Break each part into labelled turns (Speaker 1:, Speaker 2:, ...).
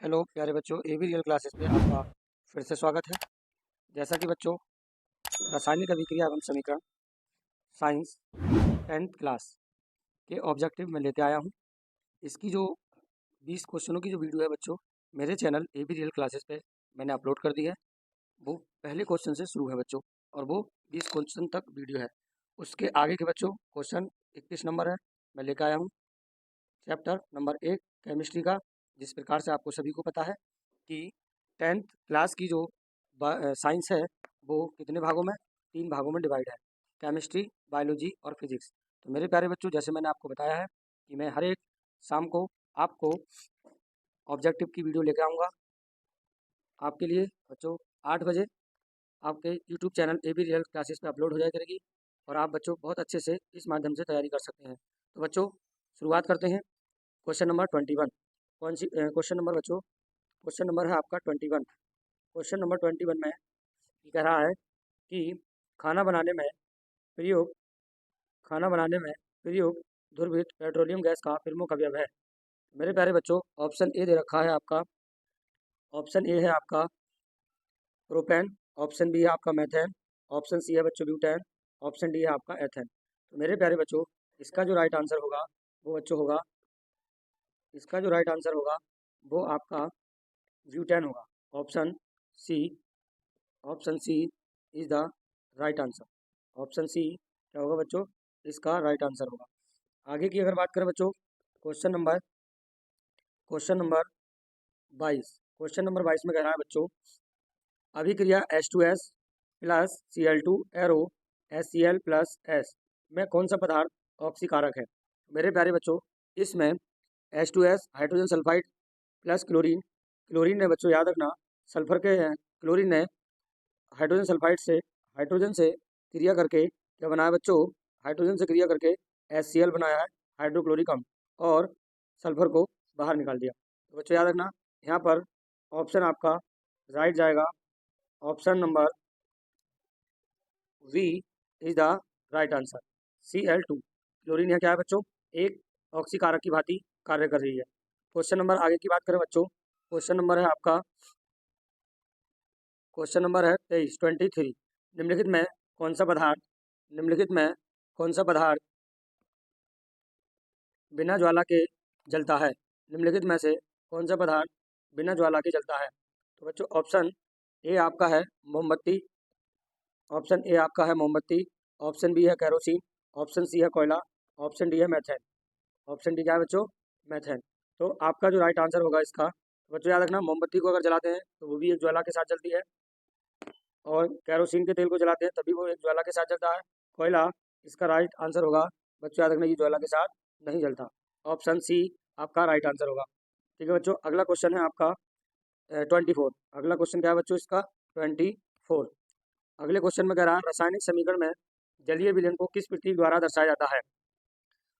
Speaker 1: Hello प्यारे बच्चों, AB real classes पे आपका फिर से स्वागत है। जैसा कि बच्चों रासायनिक अभिक्रिया एवं समीकरण साइंस 10th क्लास के ऑब्जेक्टिव में लेते आया हूँ। इसकी जो 20 क्वेश्चनों की जो वीडियो है बच्चों, मेरे चैनल एबी रियल क्लासेस पे मैंने अपलोड कर दी है। वो पहले क्वेश्चन से शुरू है बच्चों, और वो 20 क्वेश्चन तक वीडियो है। उसके आगे के बच्चों क्वेश्चन 21 नंबर है, मैं लेकर आया हूँ। चैप्टर नंबर 1 केमिस्ट्री का, जिस प्रकार से आपको सभी को पता है कि 10th क्लास की जो साइंस है वो कितने भागों में, 3 भागों में डिवाइड है, केमिस्ट्री, बायोलॉजी और फिजिक्स। तो मेरे प्यारे बच्चों, जैसे मैंने आपको बताया है कि मैं हर एक शाम को आपको ऑब्जेक्टिव की वीडियो लेकर आऊँगा आपके लिए बच्चों। 8 बजे आपके YouTube channel AB real classes पे अपलोड हो जाया करेगी, और आप बच्चों बहुत अच्छे से इस माध्यम से तैयारी कर सकते हैं। तो बच्चों शुरुआत करते हैं। Question number 21। कौन सी क्वेश्चन नंबर बच्चों? क्वेश्चन नंबर है आपका 21। क्वेश्चन नंबर 21 में ये कह रहा है कि खाना बनाने में प्रयोग खाना बनाने में प्रयोग द्रवित पेट्रोलियम गैस का प्रमुख अवयव है। मेरे प्यारे बच्चों, ऑप्शन ए दे रखा है आपका, ऑप्शन ए है आपका प्रोपेन, ऑप्शन बी है आपका मैथेन, ऑप्शन सी है बच्चों ब्यूटेन, ऑप्शन डी है आपका एथेन। तो मेरे प्यारे बच्चों, इसका जो राइट आंसर होगा वो बच्चों होगा, इसका जो राइट आंसर होगा वो आपका ब्यूटेन होगा। Option C, option C is the right answer. Option C क्या होगा बच्चों? इसका राइट आंसर होगा। आगे की अगर बात करें बच्चों, question number question number 22। Question number 22 में कह रहा है बच्चों, अभिक्रिया H2S plus Cl2 arrow HCl plus S में कौन सा पदार्थ ऑक्सीकारक है? मेरे प्यारे बच्चों, इसमें H2S hydrogen sulphide plus chlorine, chlorine ने बच्चों याद रखना सल्फर के क्लोरीन ने हाइड्रोजन से क्रिया करके क्या बनाया बच्चों? हाइड्रोजन से क्रिया करके HCl बनाया है, हाइड्रोक्लोरिक अम्ल, और सल्फर को बाहर निकाल दिया। तो बच्चों याद रखना, यहाँ पर ऑप्शन आपका राइट जाएगा, option number B is the right answer. Cl2 chlorine यहाँ क्या है बच्चों? एक ऑक्सीकारक की भांति कार्य कर रही है। क्वेश्चन नंबर आगे की बात करें बच्चों, क्वेश्चन नंबर है आपका, क्वेश्चन नंबर है 23। निम्नलिखित में कौन सा पदार्थ निम्नलिखित में कौन सा पदार्थ बिना ज्वाला के जलता है? निम्नलिखित में से कौन सा पदार्थ बिना ज्वाला के जलता है? तो बच्चों ऑप्शन ए आपका है मोमबत्ती, ऑप्शन ए आपका है मोमबत्ती, ऑप्शन बी है कैरोसिन, ऑप्शन सी है कोयला, ऑप्शन डी है मैथेन। ऑप्शन डी क्या है बच्चों? मैथेन। तो आपका जो राइट आंसर होगा इसका, तो बच्चों याद रखना, मोमबत्ती को अगर जलाते हैं तो वो भी एक ज्वाला के साथ जलती है, और कैरोसिन के तेल को जलाते हैं तभी वो एक ज्वाला के साथ जलता है। कोयला, इसका राइट आंसर होगा बच्चों, याद रखना, ये ज्वाला के साथ नहीं जलता। ऑप्शन सी आपका राइट आंसर होगा। ठीक है बच्चों, अगला क्वेश्चन है आपका 24। अगला क्वेश्चन क्या है बच्चों इसका? 24। अगले क्वेश्चन में कह रहा है, रासायनिक समीकरण में जलीय विलयन को किस प्रतीक द्वारा दर्शाया जाता है?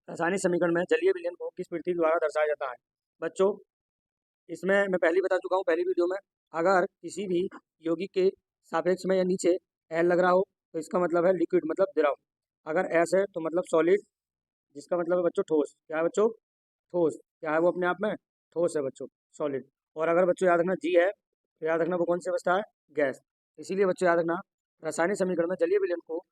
Speaker 1: रासायनिक समीकरण में जलीय विलयन को किस प्रतीक द्वारा दर्शाया जाता है? बच्चों इसमें मैं पहले ही बता चुका हूँ पहली वीडियो में, अगर किसी भी यौगिक के सापेक्ष में या नीचे एल लग रहा हो तो इसका मतलब है लिक्विड, मतलब द्रव। अगर एस है तो मतलब सॉलिड, जिसका मतलब है बच्चों ठोस। क्या है बच्चों? ठोस। क्या है वो अपने आप में? ठोस है बच्चों, सॉलिड। और अगर बच्चों याद रखना जी है तो याद रखना वो कौन से अवस्था है? गैस। इसीलिए बच्चों याद रखना, रासायनिक समीकरण में जलीय विलयन को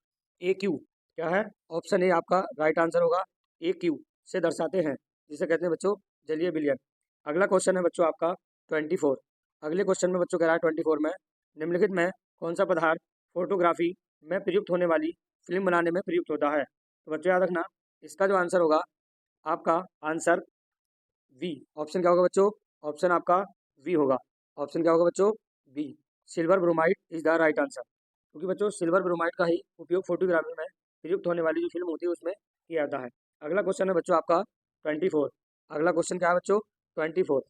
Speaker 1: ए क्यू, क्या है? ऑप्शन ए आपका राइट आंसर होगा, ए क्यू से दर्शाते हैं, जिसे कहते हैं बच्चों जलीय विलयन। अगला क्वेश्चन है बच्चों आपका 24। अगले क्वेश्चन में बच्चों कह रहा है 24 में, निम्नलिखित में कौन सा पदार्थ फोटोग्राफी में प्रयुक्त होने वाली फिल्म बनाने में प्रयुक्त होता है? तो बच्चों याद रखना, इसका जो आंसर होगा आपका आंसर वी। ऑप्शन क्या होगा बच्चों? ऑप्शन आपका वी होगा। ऑप्शन क्या होगा बच्चों? B. Silver bromide is the right answer, क्योंकि बच्चों सिल्वर ब्रोमाइड का ही उपयोग फोटोग्राफी में प्रयुक्त होने वाली जो फिल्म होती है उसमें किया जाता है। अगला क्वेश्चन है बच्चों आपका 24। अगला क्वेश्चन क्या है बच्चों? 24।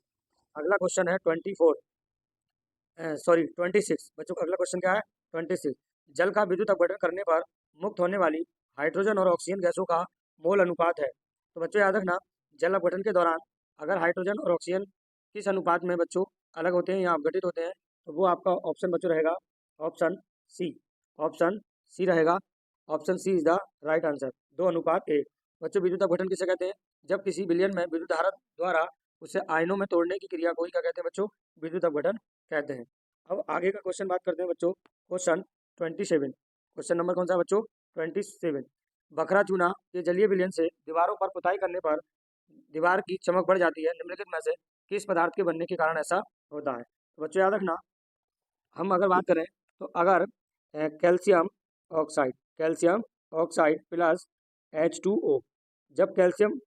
Speaker 1: अगला क्वेश्चन है 24, सॉरी 26 बच्चों। अगला क्वेश्चन क्या है? 26। जल का विद्युत अपघटन करने पर मुक्त होने वाली हाइड्रोजन और ऑक्सीजन गैसों का मोल अनुपात है। तो बच्चों याद रखना, जल अपघटन के दौरान अगर हाइड्रोजन और ऑक्सीजन किस अनुपात में बच्चों अलग होते हैं या अपघटित होते हैं, तो वो आपका ऑप्शन बच्चों रहेगा ऑप्शन सी। ऑप्शन सी रहेगा, option C is the right answer, 2:1। बच्चों विद्युत अपघटन किसे कहते हैं? जब किसी विलयन में विद्युत धारा द्वारा उसे आयनों में तोड़ने की क्रिया को ही क्या कहते हैं बच्चों, विद्युत अपघटन कहते हैं। अब आगे का क्वेश्चन बात करते हैं बच्चों, क्वेश्चन 27। क्वेश्चन नंबर कौन सा है बच्चों, 27। बखरा चूना के जलीय विलयन से दीवारों पर पुताई करने पर दीवार की चमक बढ़ जाती है, निम्नलिखित में से किस पदार्थ के बनने के कारण ऐसा होता है। तो बच्चों याद रखना, हम अगर बात करें तो अगर कैल्शियम ऑक्साइड प्लस H2O, जब कैल्शियम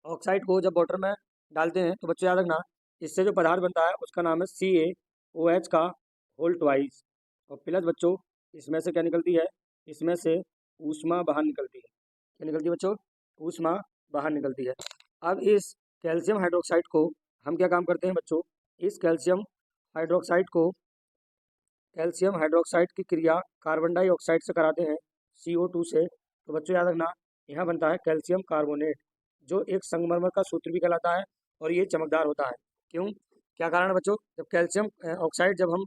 Speaker 1: ऑक्साइड को जब वाटर में डालते हैं तो बच्चों याद रखना, इससे जो पदार्थ बनता है उसका नाम है CaOH का होल ट्वाइस। और प्लस बच्चों इसमें से क्या निकलती है, इसमें से ऊष्मा बाहर निकलती है। क्या निकलती है बच्चों, ऊष्मा बाहर निकलती है। अब इस कैल्शियम हाइड्रोक्साइड को हम क्या काम करते हैं बच्चों, इस कैल्शियम हाइड्रोक्साइड की क्रिया कार्बन डाइऑक्साइड से कराते हैं, CO2 से। तो बच्चों याद रखना, यहाँ बनता है कैल्शियम कार्बोनेट, जो एक संगमरमर का सूत्र भी कहलाता है और ये चमकदार होता है। क्यों, क्या कारण है बच्चों, जब कैल्शियम ऑक्साइड जब हम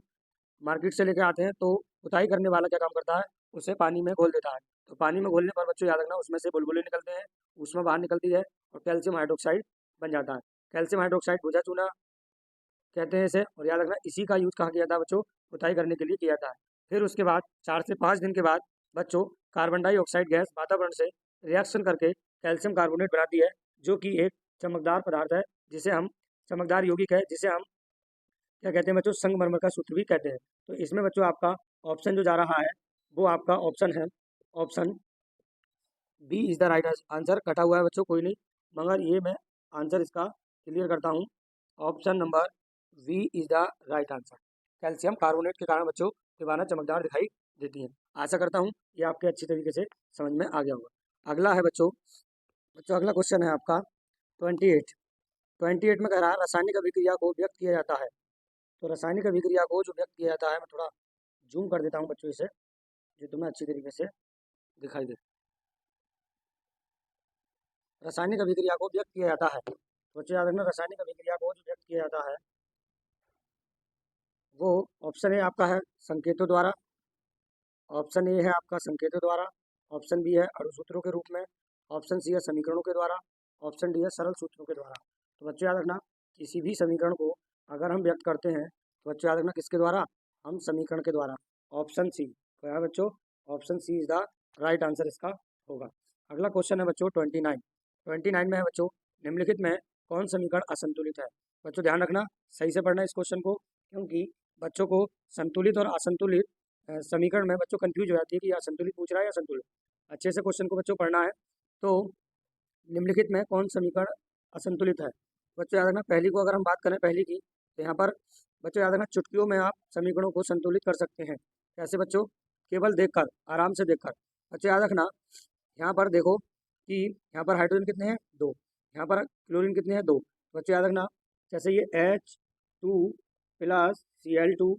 Speaker 1: मार्केट से लेकर आते हैं तो पुताई करने वाला क्या काम करता है, उसे पानी में घोल देता है। तो पानी में घोलने पर बच्चों याद रखना, उसमें से बुलबुले निकलते हैं, ऊष्मा बाहर निकलती है और कैल्शियम हाइड्रोक्साइड बन जाता है। कैल्शियम हाइड्रोक्साइड भुजा चूना कहते हैं इसे। और याद रखना, इसी का यूज कहाँ किया जाता है बच्चों, पुताई करने के लिए किया जाता है। फिर उसके बाद 4 से 5 दिन के बाद बच्चों कार्बन डाइऑक्साइड गैस वातावरण से रिएक्शन करके कैल्शियम कार्बोनेट बनाती है, जो कि एक चमकदार पदार्थ है, जिसे हम चमकदार यौगिक है, जिसे हम क्या कहते हैं बच्चों, संगमरमर का सूत्र भी कहते हैं। तो इसमें बच्चों आपका ऑप्शन जो जा रहा है वो आपका ऑप्शन है, option B is the right answer. कटा हुआ है बच्चों कोई नहीं, मगर ये मैं आंसर इसका क्लियर करता हूँ। Option number B is the right answer. Calcium carbonate के कारण बच्चों दीवारें चमकदार दिखाई देती हैं। आशा करता हूँ ये आपके अच्छी तरीके से समझ में आ गया होगा। अगला है बच्चों अगला क्वेश्चन है आपका 28 में कह रहा है रासायनिक अभिक्रिया को व्यक्त किया जाता है। तो रासायनिक अभिक्रिया को जो व्यक्त किया जाता है, मैं थोड़ा जूम कर देता हूँ बच्चों इसे, जो तुम्हें अच्छी तरीके से दिखाई दे। रासायनिक अभिक्रिया को व्यक्त किया जाता है, बच्चों याद रखना, रासायनिक अभिक्रिया को जो व्यक्त किया जाता है वो ऑप्शन ए आपका है संकेतों द्वारा, ऑप्शन ए है आपका संकेतों द्वारा, ऑप्शन बी है अणुसूत्रों के रूप में, ऑप्शन सी है समीकरणों के द्वारा, ऑप्शन डी है सरल सूत्रों के द्वारा। तो बच्चों याद रखना, किसी भी समीकरण को अगर हम व्यक्त करते हैं तो बच्चों याद रखना किसके द्वारा, हम समीकरण के द्वारा। ऑप्शन सी, तो है बच्चों option C is the right answer इसका होगा। अगला क्वेश्चन है बच्चों 29 में है बच्चों, निम्नलिखित में कौन समीकरण असंतुलित है। बच्चों ध्यान रखना, सही से पढ़ना इस क्वेश्चन को, क्योंकि बच्चों को संतुलित और असंतुलित समीकरण में बच्चों कंफ्यूज हो जाती है कि या संतुलित पूछ रहा है या संतुलित। अच्छे से क्वेश्चन को बच्चों पढ़ना है। तो निम्नलिखित में कौन समीकरण असंतुलित है। बच्चों याद रखना, पहली को अगर हम बात करें पहली की, तो यहाँ पर बच्चों याद रखना चुटकियों में आप समीकरणों को संतुलित कर सकते हैं। कैसे बच्चों, केवल देखकर, आराम से देखकर। बच्चों याद रखना, यहाँ पर देखो कि यहाँ पर हाइड्रोजन कितने हैं, 2, यहाँ पर क्लोरीन कितने हैं, 2। बच्चों याद रखना, जैसे ये H2 plus Cl2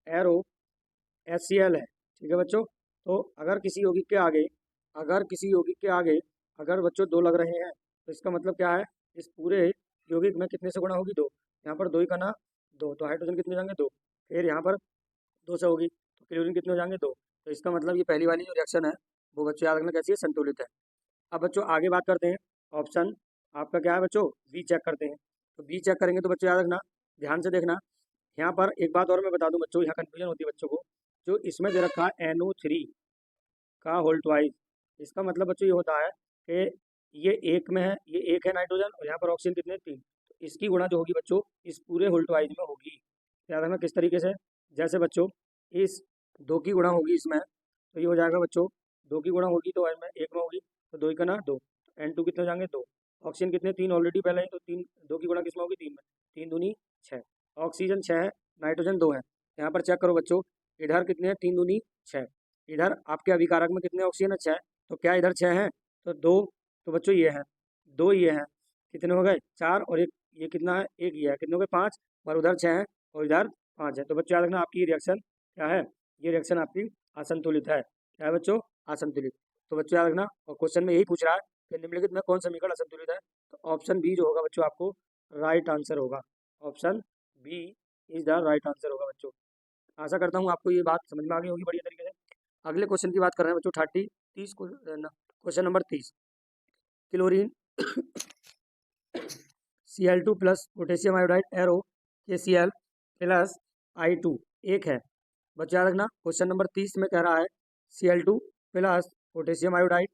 Speaker 1: arrow HCl है, ठीक है बच्चों। तो अगर किसी यौगिक के आगे अगर बच्चों 2 लग रहे हैं तो इसका मतलब क्या है, इस पूरे यौगिक में कितने से गुणा होगी, 2। यहाँ पर 2 ही का ना 2, तो हाइड्रोजन कितने हो जाएंगे, 2। फिर यहाँ पर 2 से होगी तो क्लोरीन कितने हो जाएंगे, 2। तो इसका मतलब ये पहली वाली जो रिएक्शन है वो बच्चों याद रखना कैसी है, संतुलित है। अब बच्चों आगे बात करते हैं, ऑप्शन आपका क्या है बच्चों, बी चेक करते हैं। तो बी चेक करेंगे तो बच्चों याद रखना, ध्यान से देखना, यहाँ पर एक बात और मैं बता दूं बच्चों, यहाँ कन्फ्यूजन होती है बच्चों को, जो इसमें दे रखा है NO3 का होल ट्वाइस। इसका मतलब बच्चों ये होता है कि ये एक में है, ये एक है नाइट्रोजन, और यहाँ पर ऑक्सीजन कितने, 3। तो इसकी गुणा जो होगी बच्चों इस पूरे होल ट्वाइस में होगी। याद रखना किस तरीके से, जैसे बच्चों इस 2 की गुणा होगी इसमें, तो ये हो जाएगा बच्चों 2 की गुणा होगी तो इसमें 1 में होगी, तो 2 का ना 2, तो N2 कितने हो जाएंगे, 2। ऑक्सीजन कितने, 3 ऑलरेडी पहले ही, तो 3, 2 की गुणा किस में होगी, 3 में, 3 दूनी 6। ऑक्सीजन 6 है, नाइट्रोजन 2 है। यहाँ पर चेक करो बच्चों, इधर कितने हैं, 3 दूनी 6। इधर आपके अभिकारक में कितने ऑक्सीजन है, 6। तो क्या इधर 6 है, तो 2, तो बच्चों ये है 2, ये है, कितने हो गए, 4, और एक ये कितना है, 1 ये है, कितने हो गए, 5, और उधर 6 है और इधर 5 है। तो बच्चों याद रखना आपकी रिएक्शन क्या है, ये रिएक्शन आपकी असंतुलित है। क्या है बच्चों, असंतुलित। तो बच्चों याद रखना, और क्वेश्चन में यही पूछ रहा है कि निम्नलिखित में कौन समीकरण असंतुलित है। तो ऑप्शन बी जो होगा बच्चों आपको राइट आंसर होगा। Option B is the right answer होगा बच्चों। आशा करता हूँ आपको ये बात समझ में आ गई होगी बढ़िया तरीके से। अगले क्वेश्चन की बात कर रहे हैं बच्चों 30 question number 30। Chlorine Cl2 plus potassium iodide arrow KCl plus I2 एक है। बच्चों याद रखना क्वेश्चन नंबर 30 में कह रहा है Cl2 plus potassium iodide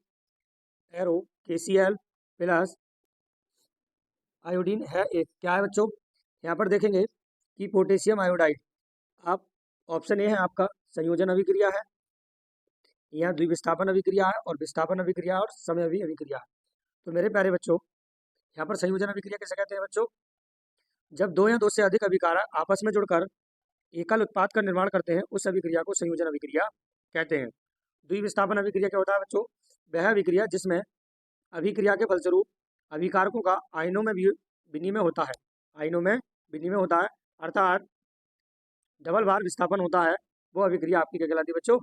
Speaker 1: arrow KCl plus iodine है एक। क्या है बच्चों, यहाँ पर देखेंगे कि पोटेशियम आयोडाइड, आप ऑप्शन ए है आपका संयोजन अभिक्रिया है, यहाँ द्विविस्थापन अभिक्रिया है और विस्थापन अभिक्रिया और समयावी अभिक्रिया है। तो मेरे प्यारे बच्चों, यहाँ पर संयोजन अभिक्रिया कैसे कहते हैं बच्चों, जब दो या दो से अधिक अभिकारक आपस में जुड़कर एकल उत्पाद का निर्माण करते हैं उस अभिक्रिया को संयोजन अभिक्रिया कहते हैं। द्विविस्थापन अभिक्रिया क्या होता है बच्चों, वह अभिक्रिया जिसमें अभिक्रिया के फलस्वरूप अभिकारकों का आयनों में विनिमय होता है, आयनों में विनिमय होता है, अर्थात डबल बार विस्थापन होता है, वो अभिक्रिया आपकी क्या कहलाती है बच्चों,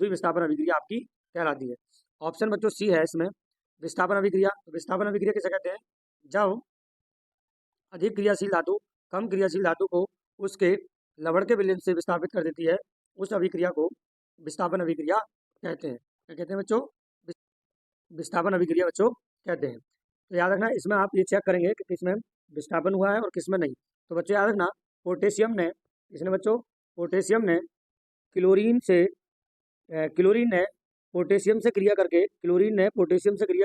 Speaker 1: द्विविस्थापन अभिक्रिया आपकी कहलाती है। ऑप्शन बच्चों सी है इसमें विस्थापन अभिक्रिया। विस्थापन अभिक्रिया किसे कहते हैं, जब अधिक क्रियाशील धातु कम क्रियाशील धातु को उसके लवण के विलयन से विस्थापित कर देती है, उस अभिक्रिया को विस्थापन अभिक्रिया कहते हैं। क्या कहते हैं बच्चों, विस्थापन अभिक्रिया बच्चों कहते हैं। तो याद रखना इसमें आप ये चेक करेंगे कि किसमें विस्थापन हुआ है और किसमें नहीं। तो बच्चों याद रखना पोटेशियम ने, इसने बच्चों पोटेशियम ने क्लोरीन ने पोटेशियम से क्रिया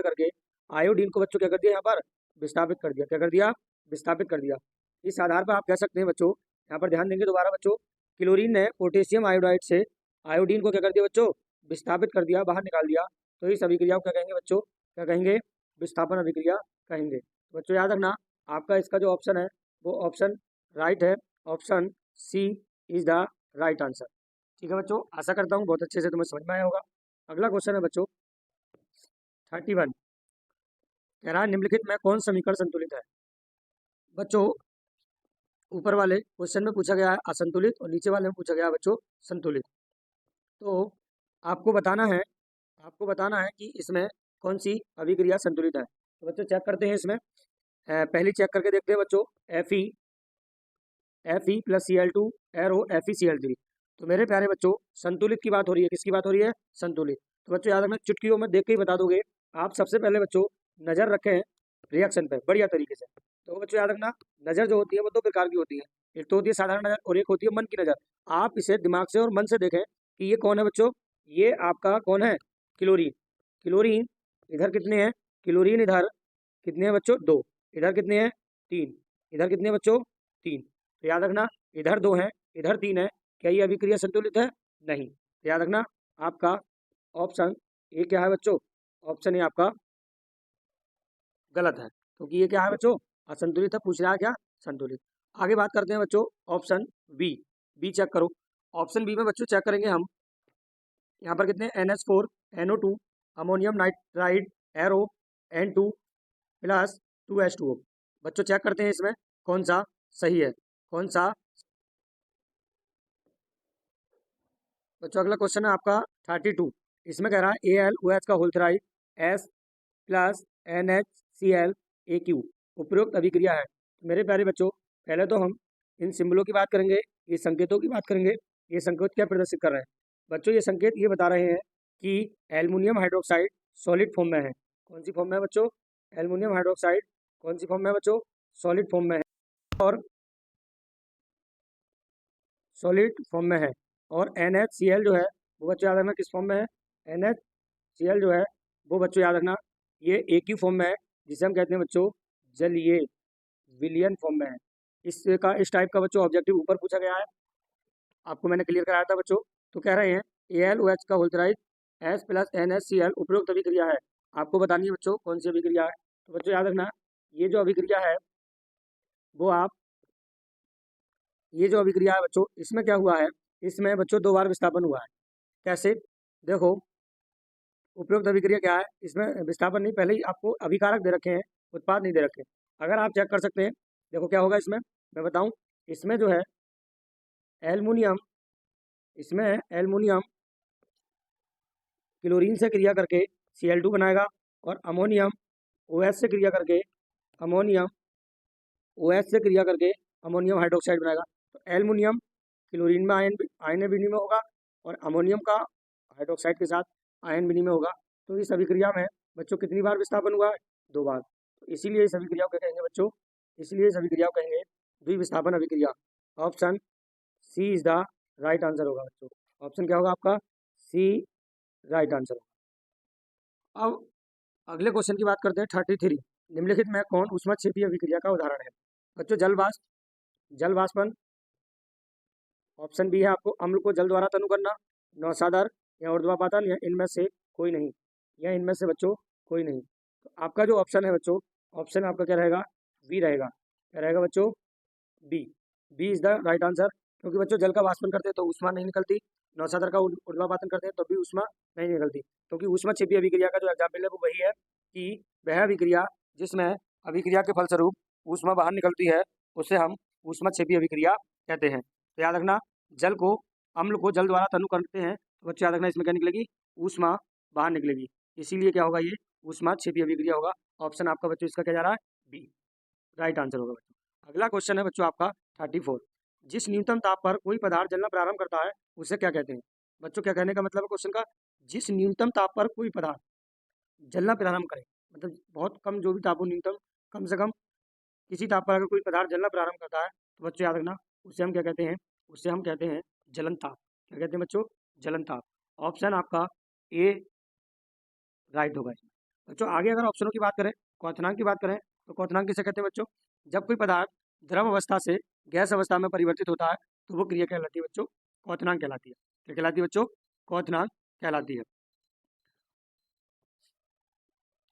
Speaker 1: करके आयोडीन को बच्चों क्या कर दिया, यहाँ पर विस्थापित कर दिया। क्या कर दिया, विस्थापित कर दिया। इस आधार पर आप कह सकते हैं बच्चों, यहाँ पर ध्यान देंगे दोबारा बच्चों, क्लोरीन ने पोटेशियम आयोडाइड से आयोडीन को क्या कर दिया बच्चों, विस्थापित कर दिया, बाहर निकाल दिया। तो इस अभिक्रिया को क्या कहेंगे बच्चों, क्या कहेंगे, विस्थापन अभिक्रिया कहेंगे। तो बच्चों याद रखना आपका इसका जो ऑप्शन है वो ऑप्शन राइट है, option C is the right answer. ठीक है बच्चों, आशा करता हूँ बहुत अच्छे से तुम्हें समझ में आया होगा। अगला क्वेश्चन है बच्चों 31, कह रहा है निम्नलिखित में कौन समीकरण संतुलित है। बच्चों ऊपर वाले क्वेश्चन में पूछा गया है असंतुलित और नीचे वाले में पूछा गया है बच्चों संतुलित। तो आपको बताना है कि इसमें कौन सी अभिक्रिया संतुलित है। तो बच्चों चेक करते हैं इसमें, पहली चेक करके देखते हैं बच्चों, Fe plus Cl2 arrow FeCl3। तो मेरे प्यारे बच्चों संतुलित की बात हो रही है, किसकी बात हो रही है, संतुलित। तो बच्चों याद रखना चुटकियों में देख के ही बता दोगे आप। सबसे पहले बच्चों नज़र रखें रिएक्शन पे बढ़िया तरीके से। तो बच्चों याद रखना नज़र जो होती है वो दो प्रकार की होती है, एक तो होती है साधारण नज़र और एक होती है मन की नज़र। आप इसे दिमाग से और मन से देखें कि ये कौन है बच्चों, ये आपका कौन है, क्लोरीन। क्लोरीन इधर कितने हैं, क्लोरीन इधर कितने हैं बच्चों, दो, इधर कितने हैं, तीन, इधर कितने हैं बच्चों, तीन। तो याद रखना इधर दो हैं इधर तीन है, क्या ये अभिक्रिया संतुलित है, नहीं। तो याद रखना आपका ऑप्शन ए क्या है बच्चों, ऑप्शन ए आपका गलत है, क्योंकि ये क्या है बच्चों, असंतुलित है, पूछ रहा है क्या, संतुलित। आगे बात करते हैं बच्चों ऑप्शन बी चेक करो। ऑप्शन बी में बच्चों चेक करेंगे हम, यहाँ पर कितने NH4 NO2 ammonium nitride arrow N2 plus 2H2O। बच्चों चेक करते हैं इसमें कौन सा सही है, कौन सा। बच्चों अगला क्वेश्चन है आपका 32, इसमें कह रहा है AlOH का होल थ्राइड S प्लस NHClAq उपरोक्त अभिक्रिया है। मेरे प्यारे बच्चों पहले तो हम इन सिंबलों की बात करेंगे, ये संकेतों की बात करेंगे। ये संकेत क्या प्रदर्शित कर रहे हैं बच्चों, ये संकेत ये बता रहे हैं कि एल्युमिनियम हाइड्रोक्साइड सॉलिड फॉर्म में है। कौन सी फॉर्म में है बच्चों, एल्युमिनियम हाइड्रोक्साइड कौन सी फॉर्म में है बच्चों, सॉलिड फॉर्म में है, और सॉलिड फॉर्म में है। और NHCl जो है वो बच्चों याद रखना किस फॉर्म में है, NHCl जो है वो बच्चों याद रखना ये AQ फॉर्म में है, जिसे हम कहते हैं बच्चों जलीय विलयन फॉर्म में है। इस टाइप का बच्चों ऑब्जेक्टिव ऊपर पूछा गया है, आपको मैंने क्लियर कराया था बच्चों। तो कह रहे हैं AlOH का होल थ्राइड S प्लस NHCl उपरोक्त अभिक्रिया है, आपको बतानी है बच्चों कौन सी अभिक्रिया है। तो बच्चों याद रखना ये जो अभिक्रिया है बच्चों, इसमें क्या हुआ है, इसमें बच्चों दो बार विस्थापन हुआ है। कैसे, देखो उपरोक्त अभिक्रिया क्या है, इसमें विस्थापन नहीं, पहले ही आपको अभिकारक दे रखे हैं, उत्पाद नहीं दे रखे। अगर आप चेक कर सकते हैं, देखो क्या होगा इसमें, मैं बताऊं, इसमें जो है एल्युमिनियम क्लोरीन से क्रिया करके Cl2 बनाएगा और अमोनियम OH से क्रिया करके अमोनियम हाइड्रोक्साइड बनाएगा। तो एल्युमिनियम क्लोरीन में आयन विनिमय होगा और अमोनियम का हाइड्रोक्साइड के साथ आयन विनिमय होगा। तो इस अभिक्रिया में बच्चों कितनी बार विस्थापन हुआ है, दो बार। तो इसीलिए इस अभिक्रिया को क्या कहेंगे बच्चों, इसलिए इस अभिक्रिया को कहेंगे द्विविस्थापन अभिक्रिया। Option C is the right answer होगा बच्चों। ऑप्शन क्या होगा आपका, सी राइट आंसर होगा। अब अगले क्वेश्चन की बात करते हैं 33। निम्नलिखित में कौन ऊष्माक्षेपीय अभिक्रिया का उदाहरण है बच्चों, जल वाष्पन। ऑप्शन बी है आपको अम्ल को जल द्वारा तनु करना, नौसादर या ऊर्ध्वापातन, या इनमें से कोई नहीं, या इनमें से बच्चों कोई नहीं। तो आपका जो ऑप्शन है बच्चों, ऑप्शन आपका क्या रहेगा, बी रहेगा। क्या रहेगा बच्चों, B. B is the right answer, क्योंकि बच्चों जल का वाष्पन करते हैं तो ऊष्मा नहीं निकलती, नौसादर का ऊर्ध्वापातन करते हैं तो भी ऊष्मा नहीं निकलती, क्योंकि ऊष्माक्षेपीय अभिक्रिया का जो एग्जाम्पल है वो वही है कि वह अभिक्रिया जिसमें अभिक्रिया के फलस्वरूप ऊष्मा बाहर निकलती है उसे हम ऊष्माक्षेपीय अभिक्रिया कहते हैं। तो याद रखना, अम्ल को जल द्वारा तनु करते हैं तो बच्चों याद रखना इसमें क्या निकलेगी, ऊष्मा बाहर निकलेगी, इसीलिए क्या होगा, ये ऊष्माक्षेपीय अभिक्रिया होगा। ऑप्शन आपका बच्चों इसका क्या जा रहा है, बी राइट आंसर होगा बच्चों। अगला क्वेश्चन है बच्चों आपका 34। जिस न्यूनतम ताप पर कोई पदार्थ जलना प्रारंभ करता है उसे क्या कहते हैं बच्चों। क्या कहने का मतलब है क्वेश्चन का, जिस न्यूनतम ताप पर कोई पदार्थ जलना प्रारंभ करे, मतलब बहुत कम जो भी ताप हो, न्यूनतम कम से कम किसी ताप पर अगर कोई पदार्थ जलना प्रारंभ करता है तो बच्चों याद रखना उसे हम क्या कहते हैं, उसे हम कहते हैं जलन ताप। क्या कहते हैं बच्चों, जलन ताप। ऑप्शन आपका ए राइट होगा इसमें बच्चों। आगे अगर ऑप्शनों की बात करें, क्वथनांक की बात करें, तो क्वथनांक किसे कहते हैं बच्चों, जब कोई पदार्थ द्रव अवस्था से गैस अवस्था में परिवर्तित होता है तो वो क्रिया कहलाती है बच्चों, क्वथनांक कहलाती है। क्या कहलाती है बच्चों, क्वथनांक कहलाती है।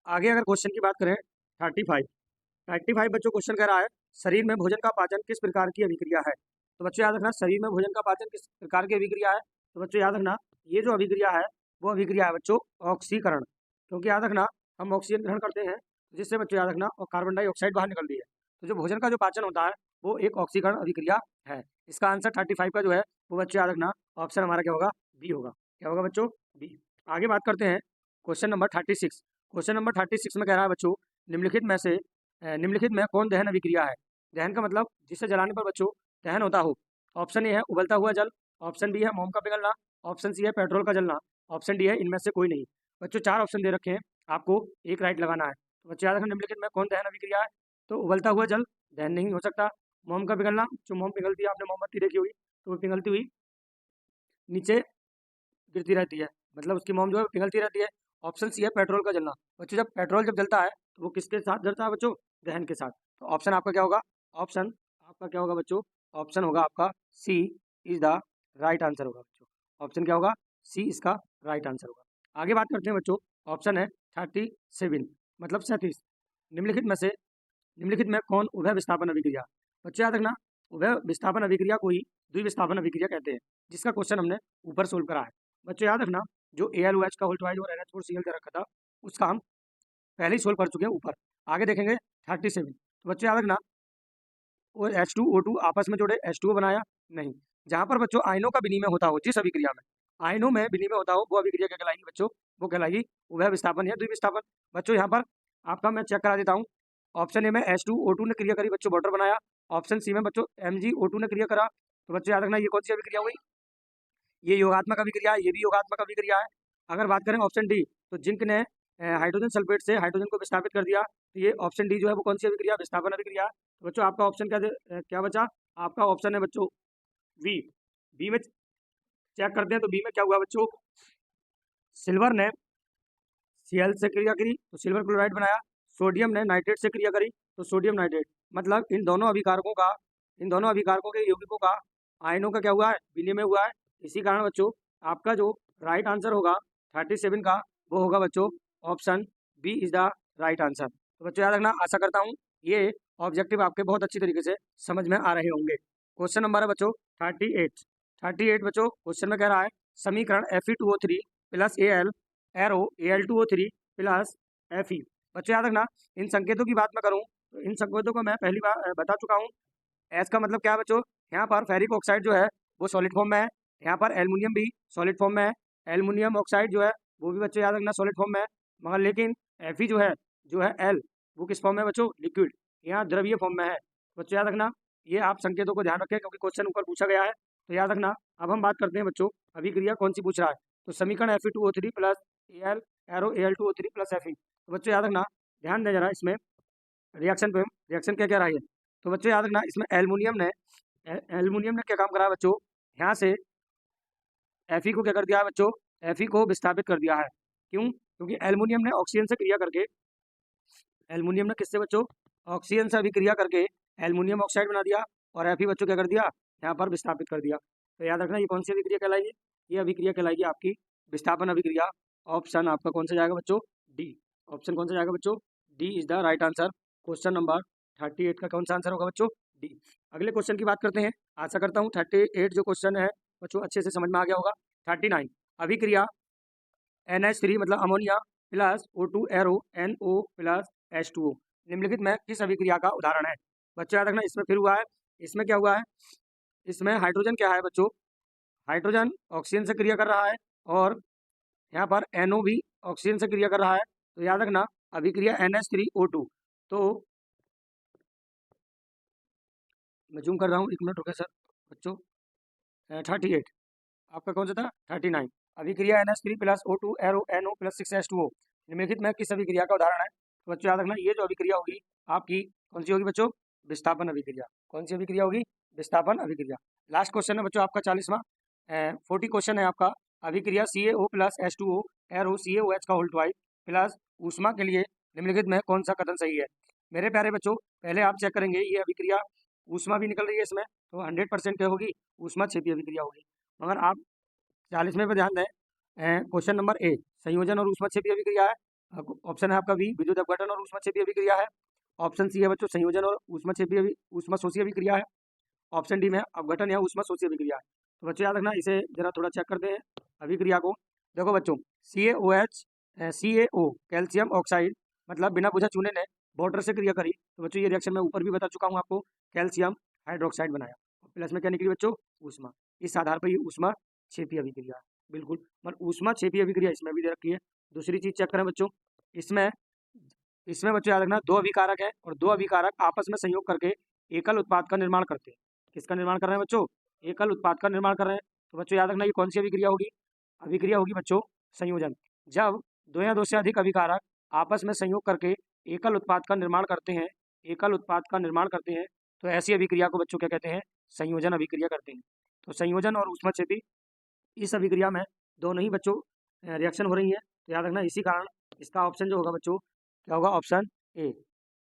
Speaker 1: आगे अगर क्वेश्चन की बात करें 35 बच्चों, क्वेश्चन कह रहा है शरीर में भोजन का पाचन किस प्रकार की अभिक्रिया है। तो बच्चों याद रखना, शरीर में भोजन का पाचन किस प्रकार की अभिक्रिया है। तो बच्चों याद रखना, ये जो अभिक्रिया है वो अभिक्रिया है बच्चों ऑक्सीकरण, क्योंकि याद रखना हम ऑक्सीजन ग्रहण करते हैं जिससे बच्चों याद रखना और कार्बन डाइऑक्साइड बाहर निकलती है। तो जो भोजन का जो पाचन होता है वो एक ऑक्सीकरण अभिक्रिया है। इसका आंसर 35 का जो है वो बच्चों याद रखना ऑप्शन हमारा क्या होगा, बी होगा। क्या होगा बच्चों, बी। आगे बात करते हैं क्वेश्चन नंबर 36। क्वेश्चन नंबर 36 में कह रहा है बच्चों, निम्नलिखित में कौन दहन अभिक्रिया है। दहन का मतलब जिसे जलाने पर बच्चों दहन होता हो। ऑप्शन ए है उबलता हुआ जल, ऑप्शन बी है मोम का पिघलना, ऑप्शन सी है पेट्रोल का जलना, ऑप्शन डी है इनमें से कोई नहीं। बच्चों 4 ऑप्शन दे रखे हैं, आपको एक राइट लगाना है। तो बच्चों याद रखना निम्नलिखित में कौन दहन अभिक्रिया है। तो उबलता हुआ जल दहन नहीं हो सकता, मोम का पिघलना, जो मोम पिघलती है, आपने मोमबत्ती देखी हुई तो वो पिघलती हुई नीचे गिरती रहती है, मतलब उसकी मोम जो है पिघलती रहती है। ऑप्शन सी है पेट्रोल का जलना। बच्चों जब पेट्रोल जब जलता है तो वो किसके साथ जलता है बच्चों, दहन के साथ। तो ऑप्शन आपका क्या होगा, ऑप्शन आपका क्या होगा बच्चों, ऑप्शन होगा आपका सी इज द राइट आंसर होगा बच्चों। ऑप्शन क्या होगा, सी इसका राइट आंसर होगा। आगे बात करते हैं बच्चों, ऑप्शन है 37 मतलब 37। निम्नलिखित में कौन उभय विस्थापन अभिक्रिया। बच्चों याद रखना, उभय विस्थापन अभिक्रिया को ही द्विविस्थापन अभिक्रिया कहते हैं, जिसका क्वेश्चन हमने ऊपर सोल्व करा है। बच्चों याद रखना, जो AlOH का होल्टवाइड और NH4Cl दे रखा था उसका हम पहले ही सोल्व कर चुके हैं ऊपर। आगे देखेंगे 37। तो बच्चों याद रखना, और H2O2 आपस में जोड़े H2O बनाया नहीं। जहाँ पर बच्चों आयनों का विनिमय होता हो, जिस अभिक्रिया में आयनों में विनिमय होता हो वो अभिक्रिया क्या कहलाएगी बच्चों, वो कहलाएगी उभय विस्थापन या द्विविस्थापन। बच्चों यहाँ पर आपका मैं चेक करा देता हूँ। ऑप्शन ए में H2O2 ने क्रिया करी बच्चों, वाटर बनाया। ऑप्शन सी में बच्चों MgO2 ने क्रिया करा। तो बच्चों याद रखना ये कौन सी अभिक्रिया हुई, ये योगात्मक अभिक्रिया है, ये भी योगात्मक अभिक्रिया है। अगर बात करें ऑप्शन डी, तो जिंक ने हाइड्रोजन सल्फेट से हाइड्रोजन को विस्थापित कर दिया, तो ये ऑप्शन डी जो है वो कौन सी अभिक्रिया, विस्थापन अभिक्रिया है। तो बच्चों आपका ऑप्शन क्या बचा, आपका ऑप्शन है बच्चों बी। बी में चेक करते हैं तो बी में क्या हुआ बच्चों, सिल्वर ने Cl से क्रिया करी तो सिल्वर क्लोराइड बनाया, सोडियम ने नाइट्रेट से क्रिया करी तो सोडियम नाइट्रेट। मतलब इन दोनों अभिकारकों के यौगिकों का आयनों का क्या हुआ है, विनिमय हुआ है। इसी कारण बच्चों आपका जो राइट आंसर होगा 37 का वो होगा बच्चों option B is the right answer. तो बच्चों याद रखना, आशा करता हूँ ये ऑब्जेक्टिव आपके बहुत अच्छी तरीके से समझ में आ रहे होंगे। क्वेश्चन नंबर है बच्चों 38 बच्चों, क्वेश्चन में कह रहा है समीकरण Fe2O3 plus Al arrow Al2O3 plus Fe। बच्चों याद रखना, इन संकेतों की बात मैं करूँ तो इन संकेतों को मैं पहली बार बता चुका हूँ। एस का मतलब क्या है बच्चों, यहाँ पर फेरिक ऑक्साइड जो है वो सॉलिड फॉर्म में है, यहाँ पर एल्युमिनियम भी सॉलिड फॉर्म में है। एल्युमिनियम ऑक्साइड जो है वो भी बच्चों याद रखना सॉलिड फॉर्म में है, मगर लेकिन Fe जो है एल वो किस फॉर्म में बच्चों, लिक्विड, यहाँ द्रवीय फॉर्म में है। बच्चों याद रखना, ये आप संकेतों को ध्यान रखें क्योंकि क्वेश्चन ऊपर पूछा गया है। तो याद रखना, अब हम बात करते हैं बच्चों अभिक्रिया कौन सी पूछ रहा है। तो समीकरण Fe2O3 plus Al arrow Al2O3 plus Fe। तो बच्चों याद रखना, ध्यान दें जरा इसमें, रिएक्शन पे रिएक्शन क्या क्या रही है। तो बच्चों याद रखना, इसमें एल्युमिनियम ने क्या काम करा है बच्चों, यहाँ से Fe को क्या कर दिया है बच्चों, Fe को विस्थापित कर दिया है। क्यों? क्योंकि एल्युमिनियम ने ऑक्सीजन से क्रिया करके, एल्युमिनियम ने किससे बच्चों, ऑक्सीजन से अभिक्रिया करके एल्युमिनियम ऑक्साइड बना दिया, और Fe बच्चों क्या कर दिया, यहाँ पर विस्थापित कर दिया। तो याद रखना ये कौन सी अभिक्रिया कहलाएगी, ये अभिक्रिया कहलाएगी आपकी विस्थापन अभिक्रिया। ऑप्शन आपका कौन सा जाएगा बच्चों, डी। ऑप्शन कौन सा जाएगा बच्चों, D is the right answer. Question number 38 का कौन सा आंसर होगा बच्चों, डी। अगले क्वेश्चन की बात करते हैं। आशा करता हूँ 38 जो क्वेश्चन है बच्चों अच्छे से समझ में आ गया होगा। 39 अभिक्रिया NH3 मतलब ammonia plus O2 arrow NO plus H2O निम्नलिखित में किस अभिक्रिया का उदाहरण है। बच्चों याद रखना, इसमें फिर हुआ है, इसमें क्या हुआ है, इसमें हाइड्रोजन क्या है बच्चों, हाइड्रोजन ऑक्सीजन से क्रिया कर रहा है, और यहाँ पर NO भी ऑक्सीजन से क्रिया कर रहा है। तो याद रखना अभिक्रिया NH3O2। तो मैं जूम कर रहा हूँ, 1 मिनट रुके सर बच्चों। 38 आपका कौन सा था, 39 अभिक्रिया NH3 plus O2 arrow NO plus 6H2O निम्नलिखित में किस अभिक्रिया का उदाहरण है। तो बच्चों याद रखना ये जो अभिक्रिया होगी आपकी कौन सी होगी बच्चों, विस्थापन अभिक्रिया। कौन सी अभिक्रिया होगी, विस्थापन अभिक्रिया। लास्ट क्वेश्चन है बच्चों आपका 40वां 40 क्वेश्चन है आपका। अभिक्रिया CaO plus H2O arrow CaOH का होल ट्वाइस प्लस ऊष्मा के लिए निम्नलिखित में कौन सा कथन सही है। मेरे प्यारे बच्चों पहले आप चेक करेंगे ये अभिक्रिया ऊष्मा भी निकल रही है इसमें, तो 100% क्या होगी, ऊष्मा क्षेपी अभिक्रिया होगी। मगर आप 40वें पर ध्यान दें, क्वेश्चन नंबर ए संयोजन और ऊष्माक्षेपी अभिक्रिया है। ऑप्शन है आपका बी विद्युत अपघटन और ऊष्माक्षेपी अभिक्रिया है। ऑप्शन सी है बच्चों संयोजन और ऊष्माशोषी अभिक्रिया है। ऑप्शन डी में अपघटन या ऊष्माशोषी अभिक्रिया है। तो बच्चों याद रखना इसे जरा थोड़ा चेक करते हैं अभिक्रिया को। देखो बच्चों CaO कैल्शियम ऑक्साइड मतलब बिना बुझा चूने ने वाटर से क्रिया करी। तो बच्चों ये रिएक्शन मैं ऊपर भी बता चुका हूँ आपको, कैल्शियम हाइड्रोक्साइड बनाया, प्लस में क्या निकली बच्चों, ऊष्मा। इस आधार पर ये ऊष्मा क्षेपी अभिक्रिया है, बिल्कुल। मतलब ऊष्मा क्षेपी अभिक्रिया इसमें भी दे रखी है। दूसरी चीज चेक करें बच्चों, इसमें इसमें बच्चों याद रखना 2 अभिकारक है, और 2 अभिकारक आपस में संयोग करके एकल उत्पाद का निर्माण करते हैं। किसका निर्माण कर रहे हैं बच्चों, एकल उत्पाद का निर्माण कर रहे हैं। तो बच्चों याद रखना ये कौन सी अभिक्रिया होगी, अभिक्रिया होगी बच्चों संयोजन। जब 2 या 2 से अधिक अभिकारक आपस में संयोग करके एकल उत्पाद का निर्माण करते हैं, एकल उत्पाद का निर्माण करते हैं, तो ऐसी अभिक्रिया को बच्चों क्या कहते हैं, संयोजन अभिक्रिया करते हैं। तो संयोजन और ऊष्माक्षेपी इस अभिक्रिया में दोनों ही बच्चों रिएक्शन हो रही है। तो याद रखना इसी कारण इसका ऑप्शन जो होगा बच्चों क्या होगा, ऑप्शन ए।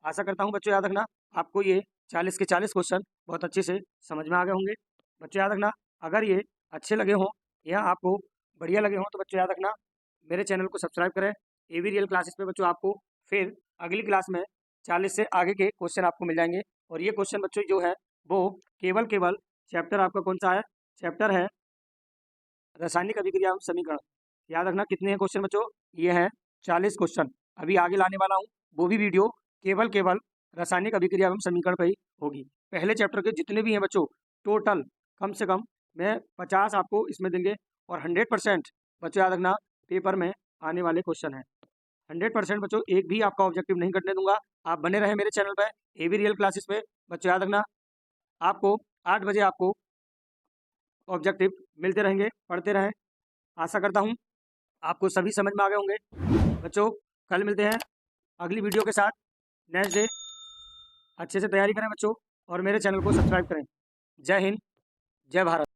Speaker 1: आशा करता हूँ बच्चों याद रखना आपको ये 40 के 40 क्वेश्चन बहुत अच्छे से समझ में आ गए होंगे। बच्चों याद रखना अगर ये अच्छे लगे हों या आपको बढ़िया लगे हों तो बच्चों याद रखना मेरे चैनल को सब्सक्राइब करें। AV रियल क्लासेस पे बच्चों आपको फिर अगली क्लास में 40 से आगे के क्वेश्चन आपको मिल जाएंगे। और ये क्वेश्चन बच्चों जो है वो केवल चैप्टर आपका कौन सा है, चैप्टर है रासायनिक अभिक्रिया एवं समीकरण। याद रखना कितने हैं क्वेश्चन बच्चों, ये हैं 40 क्वेश्चन। अभी आगे लाने वाला हूँ वो भी वीडियो केवल रासायनिक अभिक्रिया एवं समीकरण पर ही होगी। पहले चैप्टर के जितने भी हैं बच्चों टोटल कम से कम मैं 50 आपको इसमें देंगे, और 100% बच्चों याद रखना पेपर में आने वाले क्वेश्चन हैं। 100% बच्चों एक भी आपका ऑब्जेक्टिव नहीं करने दूंगा। आप बने रहे मेरे चैनल पर AV रियल क्लासेस पे। बच्चों याद रखना आपको 8 बजे आपको ऑब्जेक्टिव मिलते रहेंगे, पढ़ते रहें। आशा करता हूँ आपको सभी समझ में आ गए होंगे। बच्चों कल मिलते हैं अगली वीडियो के साथ नेक्स्ट डे। अच्छे से तैयारी करें बच्चों और मेरे चैनल को सब्सक्राइब करें। जय हिंद, जय भारत।